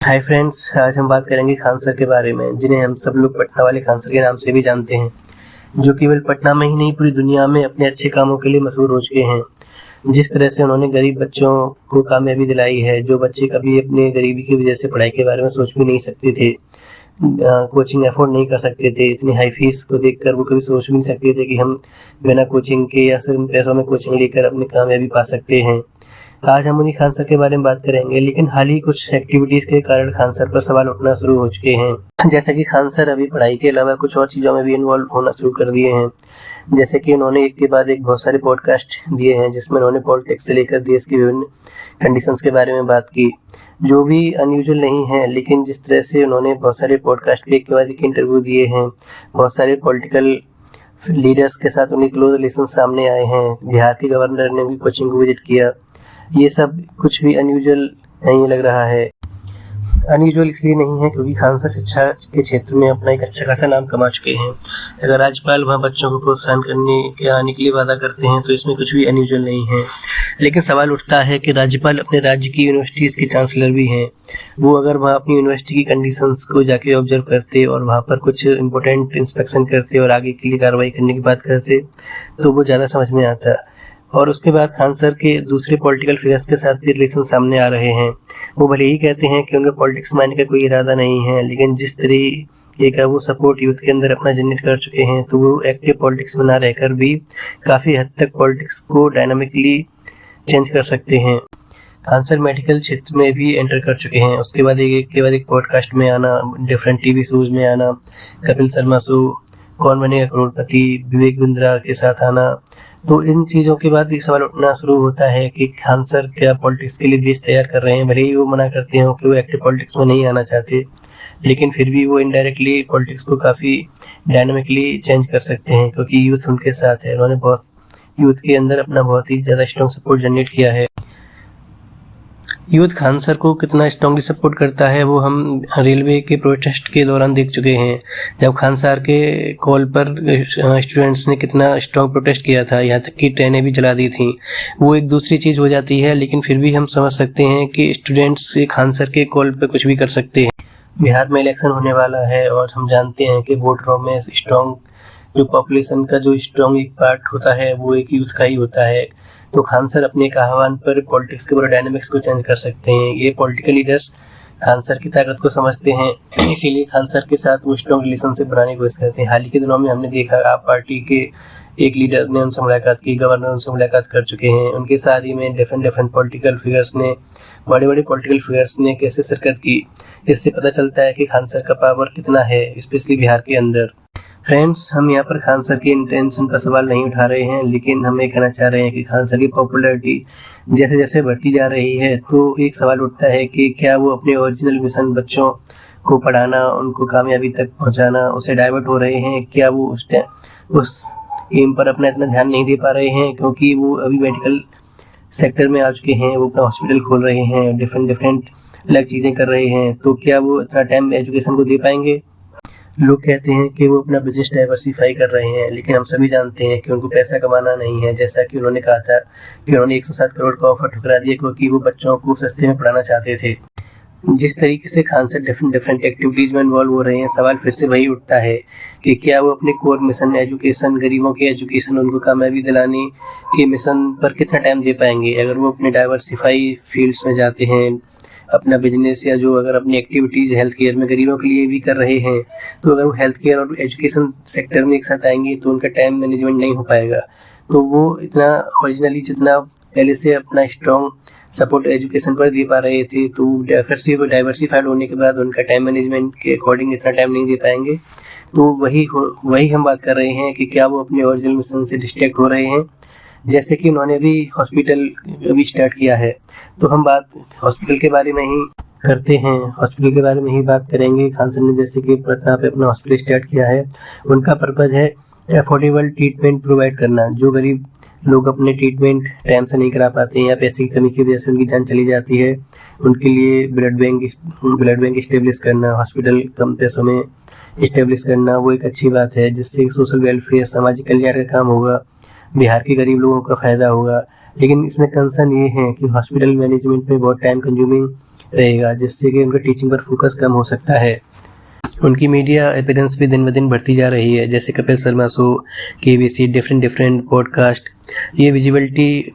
Hi friends, आज हम बात करेंगे खान सर के बारे में, जिन्हें हम सब लोग पटना वाले खान सर के नाम से भी जानते हैं, जो केवल पटना में ही नहीं पूरी दुनिया में अपने अच्छे कामों के लिए मशहूर हो चुके हैं। जिस तरह से उन्होंने गरीब बच्चों को कामयाबी दिलाई है, जो बच्चे कभी अपने गरीबी की वजह से पढ़ाई के बारे में सोच भी नहीं सकते थे, कोचिंग अफोर्ड नहीं कर सकते थे, इतनी हाई फीस को देखकर वो कभी सोच भी नहीं सकते थे कि हम बिना कोचिंग के या सिर्फ पैसों में कोचिंग लेकर अपनी कामयाबी पा सकते हैं। आज हम उन्हीं खान सर के बारे में बात करेंगे, लेकिन हाल ही कुछ एक्टिविटीज के कारण खान सर पर सवाल उठना शुरू हो चुके हैं। जैसे कि खान सर अभी पढ़ाई के अलावा कुछ और चीज़ों में भी इन्वॉल्व होना शुरू कर दिए हैं। जैसे कि उन्होंने एक के बाद एक बहुत सारे पॉडकास्ट दिए हैं, जिसमें उन्होंने पॉलिटिक्स से लेकर देश की विभिन्न कंडीशंस के बारे में बात की, जो भी अनयूजुअल नहीं है। लेकिन जिस तरह से उन्होंने बहुत सारे पॉडकास्ट एक के बाद एक इंटरव्यू दिए हैं, बहुत सारे पॉलिटिकल लीडर्स के साथ उन्हें क्लोज रिलेशन सामने आए हैं, बिहार के गवर्नर ने भी कोचिंग को विजिट किया, ये सब कुछ भी अनयूजुअल नहीं लग रहा है। अनयूजुअल इसलिए नहीं है क्योंकि खान सर शिक्षा के क्षेत्र में अपना एक अच्छा खासा नाम कमा चुके हैं। अगर राज्यपाल वहाँ बच्चों को प्रोत्साहन करने के आने के लिए वादा करते हैं तो इसमें कुछ भी अनयूजुअल नहीं है। लेकिन सवाल उठता है कि राज्यपाल अपने राज्य की यूनिवर्सिटीज़ के चांसलर भी हैं। वो अगर वहाँ अपनी यूनिवर्सिटी की कंडीशंस को जाके ऑब्जर्व करते और वहाँ पर कुछ इंपॉर्टेंट इंस्पेक्शन करते और आगे के लिए कार्रवाई करने की बात करते तो वो ज़्यादा समझ में आता। और उसके बाद खान सर के दूसरे पॉलिटिकल फिगर्स के साथ भी रिलेशन सामने आ रहे हैं। वो भले ही कहते हैं कि उनका पॉलिटिक्स में आने का कोई इरादा नहीं है, लेकिन जिस तरीके का वो सपोर्ट यूथ के अंदर अपना जनरेट कर चुके हैं, तो वो एक्टिव पॉलिटिक्स में ना रहकर भी काफ़ी हद तक पॉलिटिक्स को डायनामिकली चेंज कर सकते हैं। खान सर मेडिकल क्षेत्र में भी एंटर कर चुके हैं। उसके बाद एक के बाद एक पॉडकास्ट में आना, डिफरेंट टीवी शोज में आना, कपिल शर्मा शो, कौन बनेगा करोड़पति, विवेक बिंद्रा के साथ आना। तो इन चीज़ों के बाद एक सवाल उठना शुरू होता है कि खान सर क्या पॉलिटिक्स के लिए बेस तैयार कर रहे हैं। भले ही वो मना करते हो कि वो एक्टिव पॉलिटिक्स में नहीं आना चाहते, लेकिन फिर भी वो इनडायरेक्टली पॉलिटिक्स को काफ़ी डायनामिकली चेंज कर सकते हैं, क्योंकि यूथ उनके साथ है। उन्होंने बहुत यूथ के अंदर अपना बहुत ही ज़्यादा स्ट्रॉन्ग सपोर्ट जनरेट किया है। यूथ खान सर को कितना स्ट्रांगली सपोर्ट करता है वो हम रेलवे के प्रोटेस्ट के दौरान देख चुके हैं। जब खान सर के कॉल पर स्टूडेंट्स ने कितना स्ट्रांग प्रोटेस्ट किया था, यहाँ तक कि ट्रेनें भी जला दी थी। वो एक दूसरी चीज़ हो जाती है, लेकिन फिर भी हम समझ सकते हैं कि स्टूडेंट्स खान सर के कॉल पर कुछ भी कर सकते हैं। बिहार में इलेक्शन होने वाला है और हम जानते हैं कि वोटरों में स्ट्रॉन्ग जो पॉपुलेशन का जो स्ट्रॉन्ग एक पार्ट होता है वो एक यूथ का ही होता है। तो खान सर अपने एक आह्वान पर पॉलिटिक्स के पूरे डायनामिक्स को चेंज कर सकते हैं। ये पॉलिटिकल लीडर्स खान सर की ताकत को समझते हैं, इसीलिए खान सर के साथ वो स्ट्रॉन्ग रिलेशनशिप बनाने की कोशिश करते हैं। हाल ही के दिनों में हमने देखा आप पार्टी के एक लीडर ने उनसे मुलाकात की, गवर्नर उनसे मुलाकात कर चुके हैं, उनके साथ ही में डिफरेंट पॉलिटिकल फिगर्स ने, बड़े पॉलिटिकल फिगर्स ने कैसे शिरकत की। इससे पता चलता है कि खान सर का पावर कितना है, स्पेशली बिहार के अंदर। फ्रेंड्स, हम यहाँ पर खान सर की इंटेंशन का सवाल नहीं उठा रहे हैं, लेकिन हम ये कहना चाह रहे हैं कि खान सर की पॉपुलैरिटी जैसे जैसे बढ़ती जा रही है, तो एक सवाल उठता है कि क्या वो अपने ओरिजिनल मिशन बच्चों को पढ़ाना, उनको कामयाबी तक पहुँचाना, उससे डाइवर्ट हो रहे हैं। क्या वो उस एम पर अपना इतना ध्यान नहीं दे पा रहे हैं, क्योंकि वो अभी मेडिकल सेक्टर में आ चुके हैं, वो अपना हॉस्पिटल खोल रहे हैं, डिफरेंट अलग चीज़ें कर रहे हैं। तो क्या वो इतना टाइम एजुकेशन को दे पाएंगे? लोग कहते हैं कि वो अपना बिजनेस डाइवर्सिफाई कर रहे हैं, लेकिन हम सभी जानते हैं कि उनको पैसा कमाना नहीं है। जैसा कि उन्होंने कहा था कि उन्होंने 107 करोड़ का ऑफर ठुकरा दिया क्योंकि वो बच्चों को सस्ते में पढ़ाना चाहते थे। जिस तरीके से खान सर डिफरेंट एक्टिविटीज़ में इन्वॉल्व हो रहे हैं, सवाल फिर से वही उठता है कि क्या वो अपने कोर मिशन एजुकेशन, गरीबों के एजुकेशन, उनको कामयाबी दिलाने के मिशन पर कितना टाइम दे पाएंगे। अगर वो अपने डाइवर्सिफाई फील्ड्स में जाते हैं, अपना बिजनेस या जो अगर अपनी एक्टिविटीज़ हेल्थ केयर में गरीबों के लिए भी कर रहे हैं, तो अगर वो हेल्थ केयर और एजुकेशन सेक्टर में एक साथ आएंगे तो उनका टाइम मैनेजमेंट नहीं हो पाएगा। तो वो इतना ओरिजिनली जितना पहले से अपना स्ट्रॉन्ग सपोर्ट एजुकेशन पर दे पा रहे थे, तो डाइवर्सिफाइड होने के बाद उनका टाइम मैनेजमेंट के अकॉर्डिंग इतना टाइम नहीं दे पाएंगे। तो वही हम बात कर रहे हैं कि क्या वो अपने ओरिजिनल मिशन से डिस्ट्रैक्ट हो रहे हैं। जैसे कि उन्होंने भी हॉस्पिटल अभी स्टार्ट किया है, तो हम बात हॉस्पिटल के बारे में ही करते हैं। हॉस्पिटल के बारे में ही बात करेंगे। खान सर ने जैसे कि पटना पे अपना हॉस्पिटल स्टार्ट किया है, उनका पर्पज़ है अफोर्डेबल ट्रीटमेंट प्रोवाइड करना। जो गरीब लोग अपने ट्रीटमेंट टाइम से नहीं करा पाते हैं या पैसे की कमी की वजह से उनकी जान चली जाती है, उनके लिए ब्लड बैंक इस्टेब्लिश करना, हॉस्पिटल कम पैसों में इस्टेब्लिश करना, वो एक अच्छी बात है, जिससे सोशल वेलफेयर, सामाजिक कल्याण का काम होगा, बिहार के गरीब लोगों का फ़ायदा होगा। लेकिन इसमें कंसर्न ये है कि हॉस्पिटल मैनेजमेंट में बहुत टाइम कंज्यूमिंग रहेगा, जिससे कि उनका टीचिंग पर फोकस कम हो सकता है। उनकी मीडिया अपीयरेंस भी दिन ब दिन बढ़ती जा रही है, जैसे Kapil Sharma show, KBC, different podcast. ये विजिबिलिटी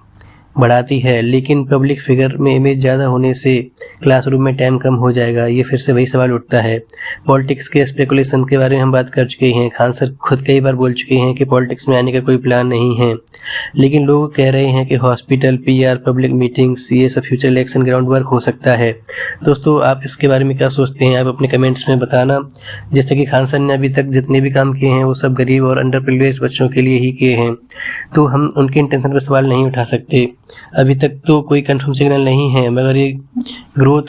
बढ़ाती है, लेकिन पब्लिक फिगर में इमेज ज़्यादा होने से क्लासरूम में टाइम कम हो जाएगा। ये फिर से वही सवाल उठता है। पॉलिटिक्स के स्पेकुलेशन के बारे में हम बात कर चुके हैं। खान सर खुद कई बार बोल चुके हैं कि पॉलिटिक्स में आने का कोई प्लान नहीं है, लेकिन लोग कह रहे हैं कि हॉस्पिटल, पीआर, पब्लिक मीटिंग्स, ये सब फ्यूचर इलेक्शन ग्राउंड वर्क हो सकता है। दोस्तों, आप इसके बारे में क्या सोचते हैं? आप अपने कमेंट्स में बताना। जैसे कि खान सर ने अभी तक जितने भी काम किए हैं वो सब गरीब और अंडर प्रिविलेज बच्चों के लिए ही किए हैं, तो हम उनके इंटेंशन पर सवाल नहीं उठा सकते। अभी तक तो कोई कंफर्म सिग्नल नहीं है, मगर ये ग्रोथ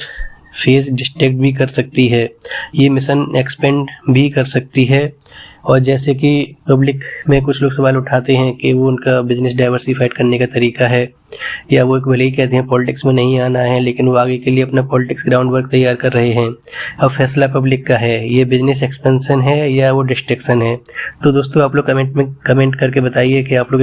फेज डिस्ट्रैक्ट भी कर सकती है, ये मिशन एक्सपेंड भी कर सकती है। और जैसे कि पब्लिक में कुछ लोग सवाल उठाते हैं कि वो उनका बिजनेस डाइवर्सिफाइड करने का तरीका है, या वो एक भले ही कहते हैं पॉलिटिक्स में नहीं आना है, लेकिन वो आगे के लिए अपना पॉलिटिक्स ग्राउंड वर्क तैयार कर रहे हैं। अब फैसला पब्लिक का है, ये बिजनेस एक्सपेंशन है या वो डिस्ट्रैक्शन है। तो दोस्तों, आप लोग कमेंट करके बताइए कि आप लोग